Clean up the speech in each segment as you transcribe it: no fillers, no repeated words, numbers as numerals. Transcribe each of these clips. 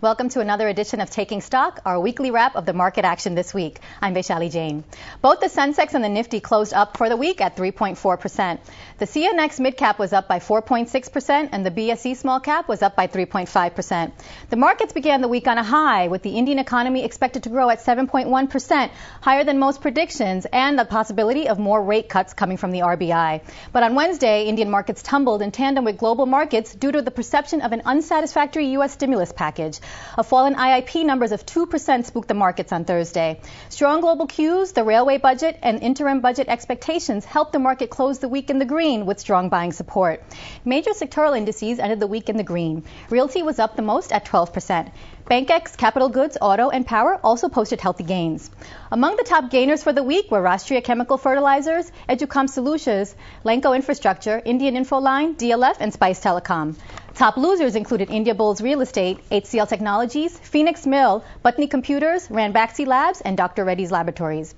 Welcome to another edition of Taking Stock, our weekly wrap of the market action this week. I'm Vaishali Jain. Both the Sensex and the Nifty closed up for the week at 3.4%. The CNX mid-cap was up by 4.6% and the BSE small cap was up by 3.5%. The markets began the week on a high, with the Indian economy expected to grow at 7.1%, higher than most predictions, and the possibility of more rate cuts coming from the RBI. But on Wednesday, Indian markets tumbled in tandem with global markets due to the perception of an unsatisfactory U.S. stimulus package. A fall in IIP numbers of 2% spooked the markets on Thursday. Strong global cues, the railway budget, and interim budget expectations helped the market close the week in the green with strong buying support. Major sectoral indices ended the week in the green. Realty was up the most at 12%. BankX, capital goods, auto, and power also posted healthy gains. Among the top gainers for the week were Rashtriya Chemical Fertilizers, Educom Solutions, Lenco Infrastructure, Indian Infoline, DLF, and Spice Telecom. Top losers included India Bulls Real Estate, HCL Technologies, Phoenix Mill, Putney Computers, Ranbaxy Labs, and Dr. Reddy's Laboratories.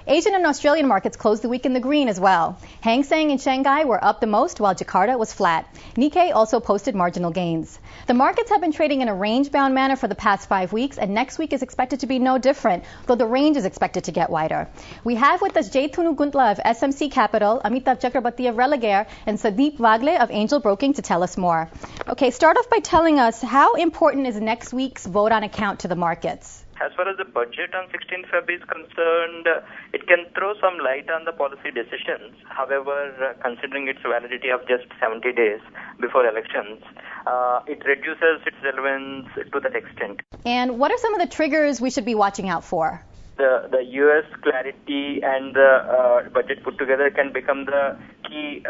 Asian and Australian markets closed the week in the green as well. Hang Seng and Shanghai were up the most, while Jakarta was flat. Nikkei also posted marginal gains. The markets have been trading in a range-bound manner for the past 5 weeks, and next week is expected to be no different, though the range is expected to get wider. We have with us Jaitunu Guntla of SMC Capital, Amitav Chakrabarti of Religare, and Sandeep Wagle of Angel Broking to tell us more. Okay, start off by telling us how important is next week's vote on account to the markets? As far as the budget on 16th Feb is concerned, it can throw some light on the policy decisions. However, considering its validity of just 70 days before elections, it reduces its relevance to that extent. And what are some of the triggers we should be watching out for? The U.S. clarity and the budget put together can become the key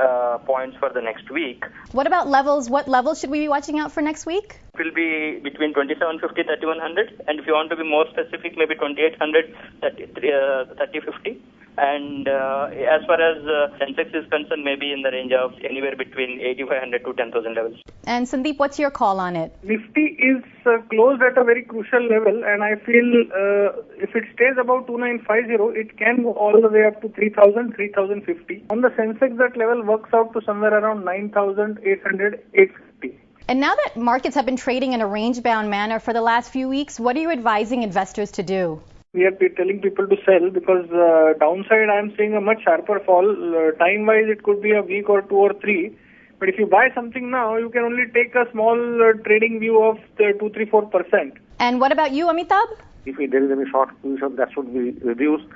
points for the next week. What about levels? What levels should we be watching out for next week? It will be between 2750, 3100, and if you want to be more specific, maybe 2800, 3050. And as far as Sensex is concerned, maybe in the range of anywhere between 8500 to 10,000 levels. And Sandeep, what's your call on it? Nifty is closed at a very crucial level, and I feel if it stays above 2950, it can go all the way up to 3000, 3050. On the Sensex, that level works out to somewhere around 9800, 850. And now that markets have been trading in a range-bound manner for the last few weeks, what are you advising investors to do? We are telling people to sell because downside I am seeing a much sharper fall. Time-wise, it could be a week or 2 or 3. But if you buy something now, you can only take a small trading view of the 2, 3, 4%. And what about you, Amitabh? If there is any short position, that should be reduced.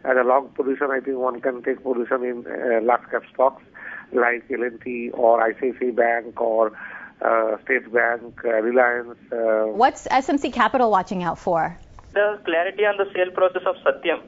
As a long position, I think one can take position in large cap stocks like L&T or ICICI Bank or State Bank, Reliance. What's SMC Capital watching out for? The clarity on the sale process of Satyam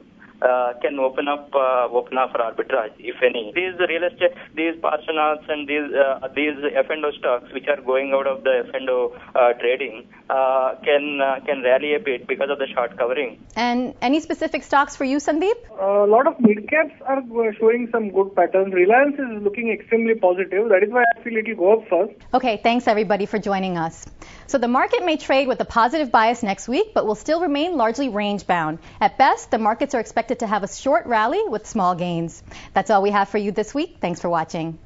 can open up for arbitrage, if any. These real estate, these Parshanaths and these F&O stocks which are going out of the F&O trading can rally a bit because of the short covering. And any specific stocks for you, Sandeep? A lot of mid-caps are showing some good patterns. Reliance is looking extremely positive. That is why I feel it will go up first. Okay, thanks everybody for joining us. So the market may trade with a positive bias next week, but will still remain largely range-bound. At best, the markets are expected to have a short rally with small gains. That's all we have for you this week. Thanks for watching.